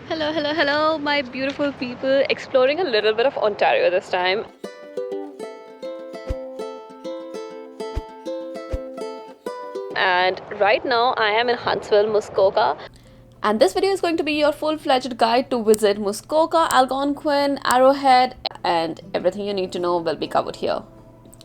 Hello, hello, hello, my beautiful people. Exploring a little bit of Ontario this time. And right now I am in Huntsville, Muskoka. And this video is going to be your full-fledged guide to visit Muskoka, Algonquin, Arrowhead, and everything you need to know will be covered here.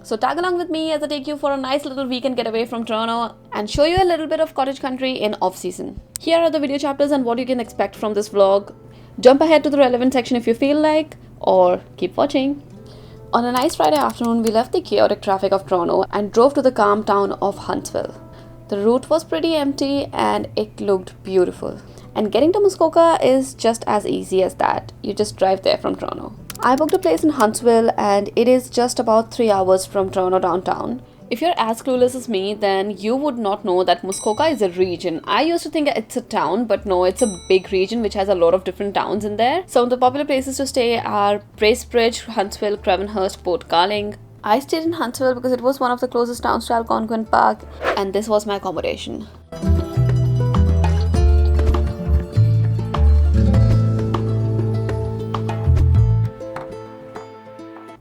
So tag along with me as I take you for a nice little weekend getaway from Toronto and show you a little bit of cottage country in off-season. Here are the video chapters and what you can expect from this vlog. Jump ahead to the relevant section if you feel like, or keep watching. On a nice Friday afternoon, we left the chaotic traffic of Toronto and drove to the calm town of Huntsville. The route was pretty empty and it looked beautiful. And getting to Muskoka is just as easy as that. You just drive there from Toronto. I booked a place in Huntsville and it is just about 3 hours from Toronto downtown. If you're as clueless as me, then you would not know that Muskoka is a region. I used to think it's a town, but no, it's a big region which has a lot of different towns in there. Some of the popular places to stay are Bracebridge, Huntsville, Crevenhurst, Port Carling. I stayed in Huntsville because it was one of the closest towns to Algonquin Park, and this was my accommodation.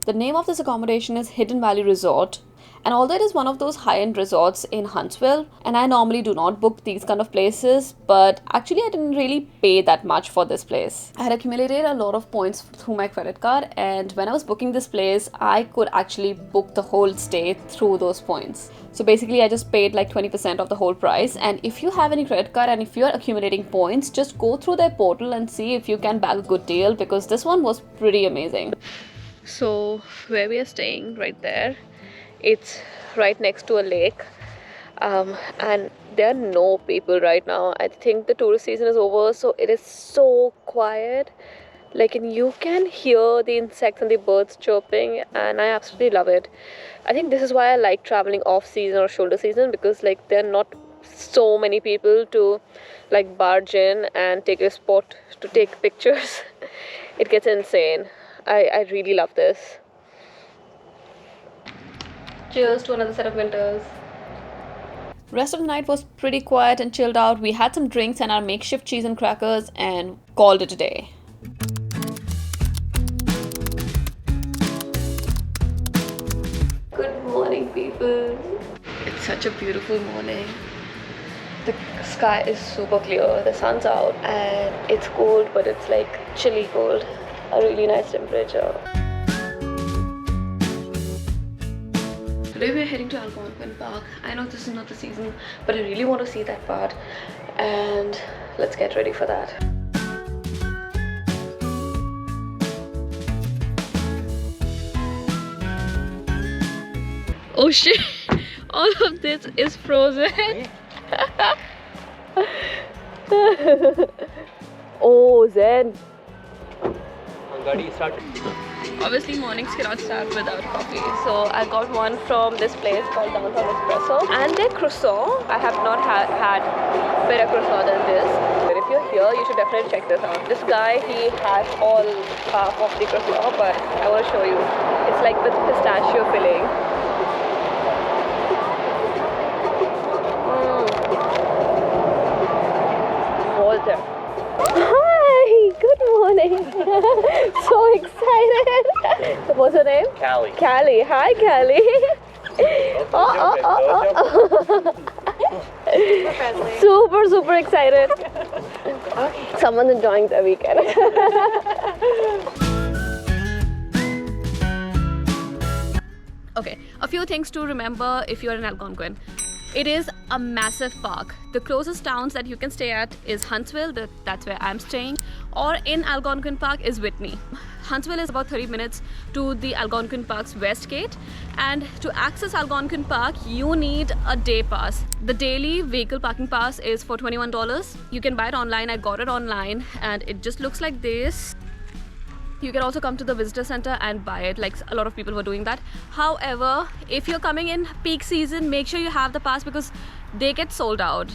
The name of this accommodation is Hidden Valley Resort, and although it is one of those high-end resorts in Huntsville, and I normally do not book these kind of places, but actually I didn't really pay that much for this place. I had accumulated a lot of points through my credit card, and when I was booking this place, I could actually book the whole stay through those points. So basically I just paid like 20% of the whole price, and if you have any credit card and if you're accumulating points, just go through their portal and see if you can bag a good deal, because this one was pretty amazing. So where we are staying right there, it's right next to a lake, and there are no people right now. I think the tourist season is over, so it is so quiet. And you can hear the insects and the birds chirping, and I absolutely love it. I think this is why I like traveling off season or shoulder season, because there are not so many people to barge in and take a spot to take pictures. It gets insane. I really love this. Cheers to another set of winters. Rest of the night was pretty quiet and chilled out. We had some drinks and our makeshift cheese and crackers and called it a day. Good morning, people. It's such a beautiful morning. The sky is super clear, the sun's out, and it's cold, but it's chilly cold. A really nice temperature. Today we're heading to Algonquin Park. I know this is not the season, but I really want to see that part, and let's get ready for that. Oh shit! All of this is frozen. Oh, Zen. Obviously mornings cannot start without coffee, so I got one from this place called Downtown Espresso, and their croissant, I have not had better croissant than this. But if you're here, you should definitely check this out. This guy, he has all half of the croissant, but I want to show you. It's with pistachio filling. Walter. Hi, good morning. So excited. What's her name? Callie. Callie. Hi, Callie. Super excited. Someone's enjoying their weekend. Okay, a few things to remember if you're in Algonquin. It is a massive park. The closest towns that you can stay at is Huntsville, that's where I'm staying, or in Algonquin Park is Whitney. Huntsville is about 30 minutes to the Algonquin Park's west gate, and to access Algonquin Park, you need a day pass. The daily vehicle parking pass is for $21. You can buy it online. I got it online, and it just looks like this. You can also come to the visitor center and buy it, a lot of people were doing that. However, if you're coming in peak season, make sure you have the pass because they get sold out.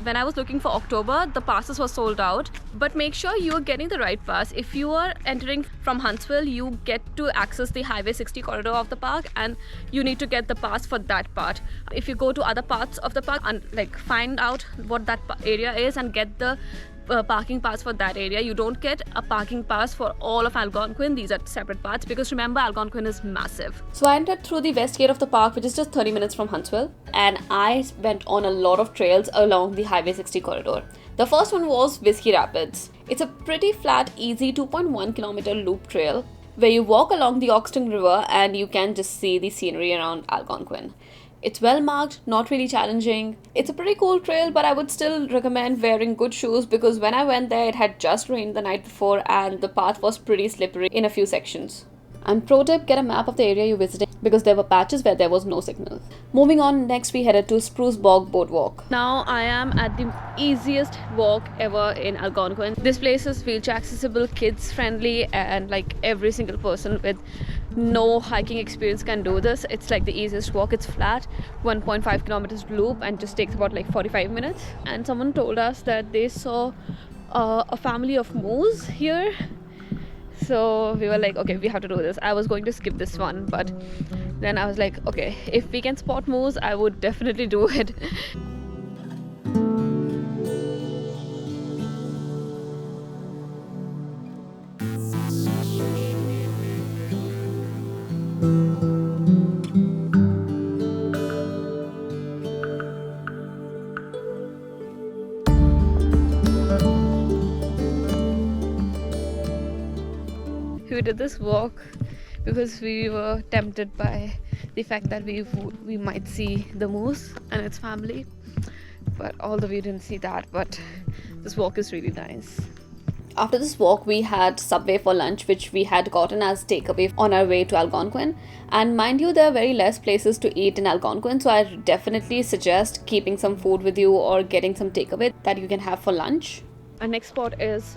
When I was looking for October, the passes were sold out. But make sure you are getting the right pass. If you are entering from Huntsville, you get to access the Highway 60 corridor of the park, and you need to get the pass for that part. If you go to other parts of the park and find out what that area is and get the parking pass for that area. You don't get a parking pass for all of Algonquin. These are separate parts because remember, Algonquin is massive. So I entered through the west gate of the park, which is just 30 minutes from Huntsville, and I went on a lot of trails along the Highway 60 corridor. The first one was Whiskey Rapids. It's a pretty flat, easy 2.1 kilometer loop trail where you walk along the Oxton River and you can just see the scenery around Algonquin. It's well marked, not really challenging. It's a pretty cool trail, but I would still recommend wearing good shoes because when I went there, it had just rained the night before and the path was pretty slippery in a few sections. And pro tip, get a map of the area you're visiting because there were patches where there was no signal. Moving on, next we headed to Spruce Bog Boardwalk. Now I am at the easiest walk ever in Algonquin. This place is wheelchair accessible, kids friendly, and like every single person with no hiking experience can do this. It's like the easiest walk. It's flat, 1.5 kilometers loop, and just takes about like 45 minutes. And someone told us that they saw a family of moose here. So we were like, okay, we have to do this. I was going to skip this one, but then I was like, okay, if we can spot moose, I would definitely do it. We did this walk because we were tempted by the fact that we might see the moose and its family, but although we didn't see that, but this walk is really nice. After this walk, we had Subway for lunch, which we had gotten as takeaway on our way to Algonquin. And mind you, there are very less places to eat in Algonquin, so I definitely suggest keeping some food with you or getting some takeaway that you can have for lunch. Our next spot is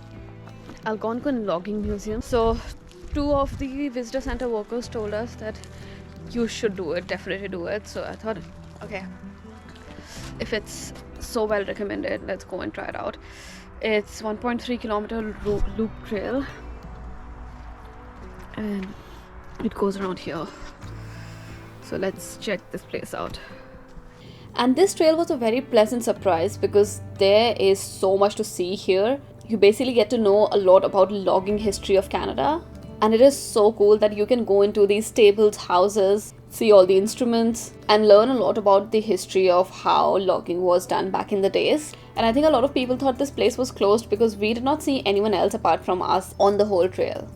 Algonquin Logging Museum. So two of the visitor center workers told us that you should do it, definitely do it. So I thought, okay, if it's so well recommended, let's go and try it out. It's 1.3 kilometer loop trail and it goes around here. So let's check this place out. And this trail was a very pleasant surprise because there is so much to see here. You basically get to know a lot about logging history of Canada. And it is so cool that you can go into these stables, houses, see all the instruments, and learn a lot about the history of how logging was done back in the days. And I think a lot of people thought this place was closed because we did not see anyone else apart from us on the whole trail.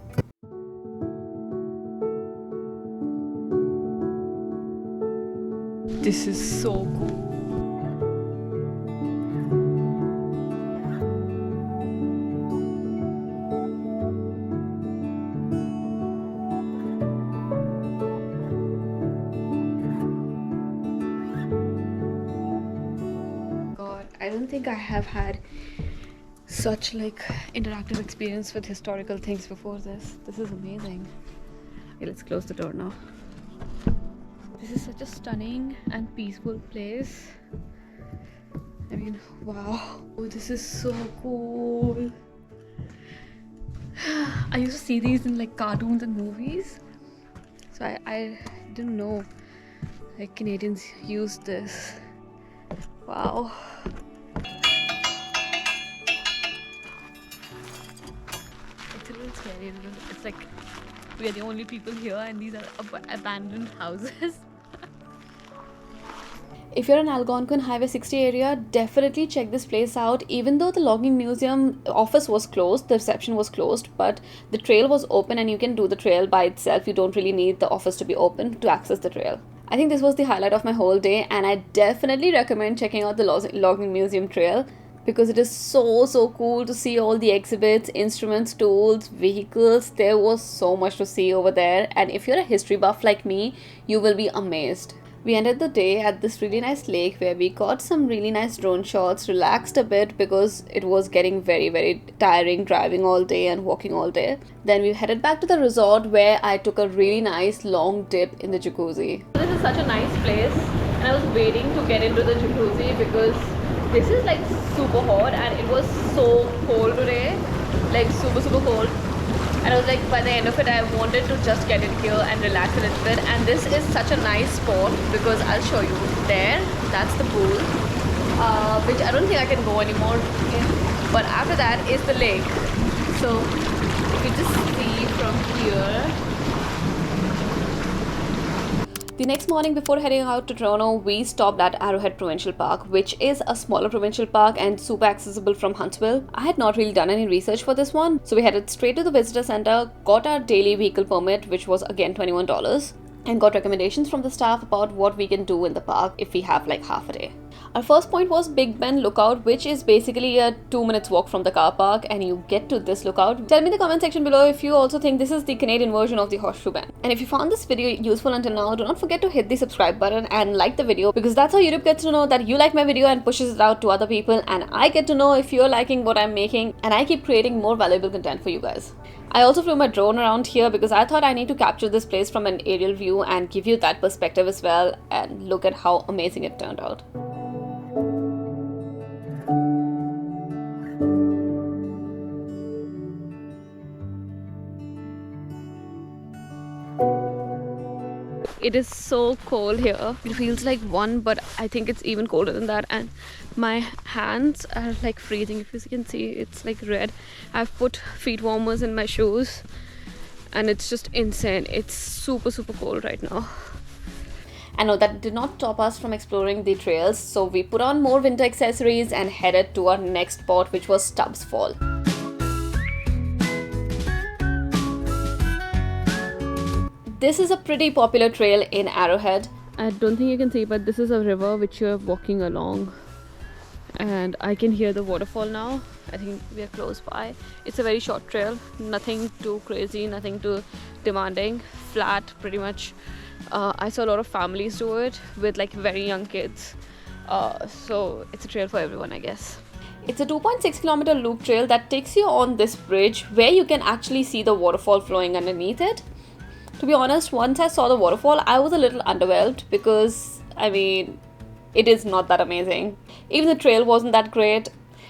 This is so cool. I don't think I have had such like interactive experience with historical things before this. This is amazing. Okay, let's close the door now. This is such a stunning and peaceful place. I mean, wow. Oh, this is so cool. I used to see these in like cartoons and movies. So I didn't know like Canadians used this. Wow. It's a little scary. It's like we are the only people here and these are abandoned houses. If you're in Algonquin Highway 60 area, definitely check this place out. Even though the logging museum office was closed, the reception was closed, but the trail was open and you can do the trail by itself. You don't really need the office to be open to access the trail. I think this was the highlight of my whole day, and I definitely recommend checking out the logging museum trail because it is so cool to see all the exhibits, instruments, tools, vehicles. There was so much to see over there, and if you're a history buff like me, you will be amazed. We ended the day at this really nice lake where we got some really nice drone shots, relaxed a bit because it was getting very tiring driving all day and walking all day. Then we headed back to the resort where I took a really nice long dip in the jacuzzi. This is such a nice place and I was waiting to get into the jacuzzi because this is like super hot and it was so cold today, like super cold. And I was like, by the end of it, I wanted to just get in here and relax a little bit. And this is such a nice spot because I'll show you. There, that's the pool, which I don't think I can go anymore in. but after that is the lake. So if you just see from here. The next morning before heading out to Toronto, we stopped at Arrowhead Provincial Park, which is a smaller provincial park and super accessible from Huntsville. I had not really done any research for this one, so we headed straight to the visitor center, got our daily vehicle permit, which was again $21, and got recommendations from the staff about what we can do in the park if we have like half a day. Our first point was Big Ben Lookout, which is basically a 2 minutes walk from the car park, and you get to this lookout. Tell me in the comment section below if you also think this is the Canadian version of the Horseshoe Bend. And if you found this video useful until now, do not forget to hit the subscribe button and like the video, because that's how YouTube gets to know that you like my video and pushes it out to other people, and I get to know if you're liking what I'm making, and I keep creating more valuable content for you guys. I also flew my drone around here because I thought I need to capture this place from an aerial view and give you that perspective as well, and look at how amazing it turned out. It is so cold here. It feels like 1, but I think it's even colder than that, and my hands are like freezing. If you can see, it's like red. I've put feet warmers in my shoes and it's just insane. It's super cold right now. I know that did not stop us from exploring the trails, so we put on more winter accessories and headed to our next spot, which was Stubbs Falls. This is a pretty popular trail in Arrowhead. I don't think you can see, but this is a river which you're walking along. And I can hear the waterfall now. I think we are close by. It's a very short trail. Nothing too crazy, nothing too demanding. Flat, pretty much. I saw a lot of families do it with like very young kids. So it's a trail for everyone, I guess. It's a 2.6 kilometer loop trail that takes you on this bridge where you can actually see the waterfall flowing underneath it. To be honest, once I saw the waterfall, I was a little underwhelmed because, I mean, it is not that amazing. Even the trail wasn't that great.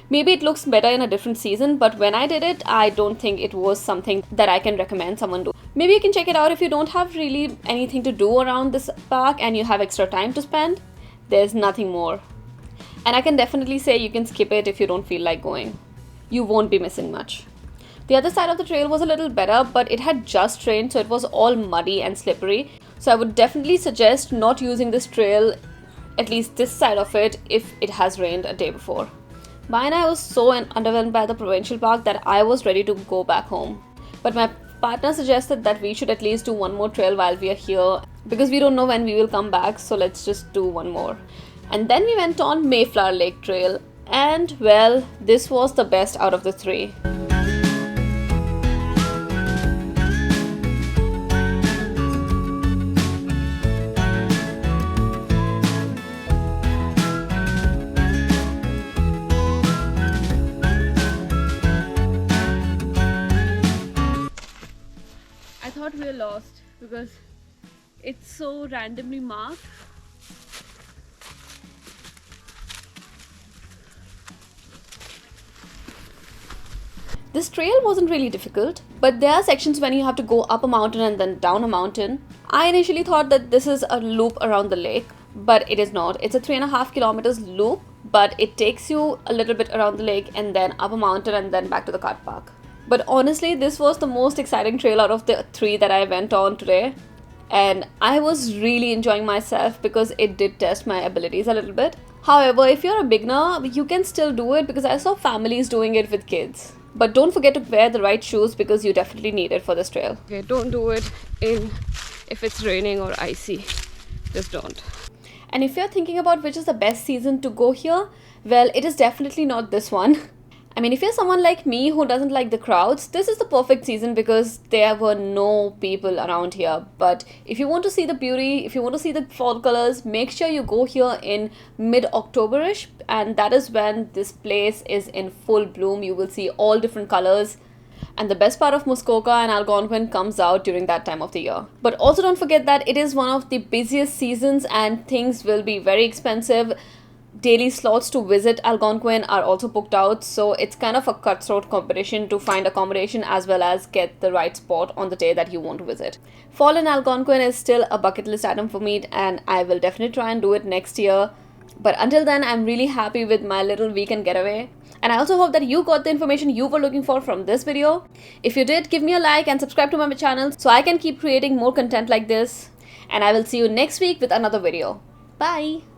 Maybe it looks better in a different season, but when I did it, I don't think it was something that I can recommend someone do. Maybe you can check it out if you don't have really anything to do around this park and you have extra time to spend. There's nothing more. And I can definitely say you can skip it if you don't feel like going. You won't be missing much. The other side of the trail was a little better, but it had just rained, so it was all muddy and slippery. So I would definitely suggest not using this trail, at least this side of it, if it has rained a day before. Mine, I was so underwhelmed by the Provincial Park that I was ready to go back home. But my partner suggested that we should at least do one more trail while we are here, because we don't know when we will come back, so let's just do one more. And then we went on Mayflower Lake Trail, and well, this was the best out of the 3. I thought we were lost because it's so randomly marked. This trail wasn't really difficult, but there are sections when you have to go up a mountain and then down a mountain. I initially thought that this is a loop around the lake, but it is not. It's a 3.5 kilometers loop, but it takes you a little bit around the lake and then up a mountain and then back to the car park. But honestly, this was the most exciting trail out of the 3 that I went on today. And I was really enjoying myself because it did test my abilities a little bit. However, if you're a beginner, you can still do it because I saw families doing it with kids. But don't forget to wear the right shoes because you definitely need it for this trail. Okay, don't do it if it's raining or icy. Just don't. And if you're thinking about which is the best season to go here, well, it is definitely not this one. I mean, if you're someone like me who doesn't like the crowds, this is the perfect season because there were no people around here. But if you want to see the beauty, if you want to see the fall colors, make sure you go here in mid-October-ish, and that is when this place is in full bloom. You will see all different colors. And the best part of Muskoka and Algonquin comes out during that time of the year. But also don't forget that it is one of the busiest seasons and things will be very expensive. Daily slots to visit Algonquin are also booked out, so it's kind of a cutthroat competition to find accommodation as well as get the right spot on the day that you want to visit. Fall in Algonquin is still a bucket list item for me, and I will definitely try and do it next year. But until then, I'm really happy with my little weekend getaway. And I also hope that you got the information you were looking for from this video. If you did, give me a like and subscribe to my channel so I can keep creating more content like this. And I will see you next week with another video. Bye!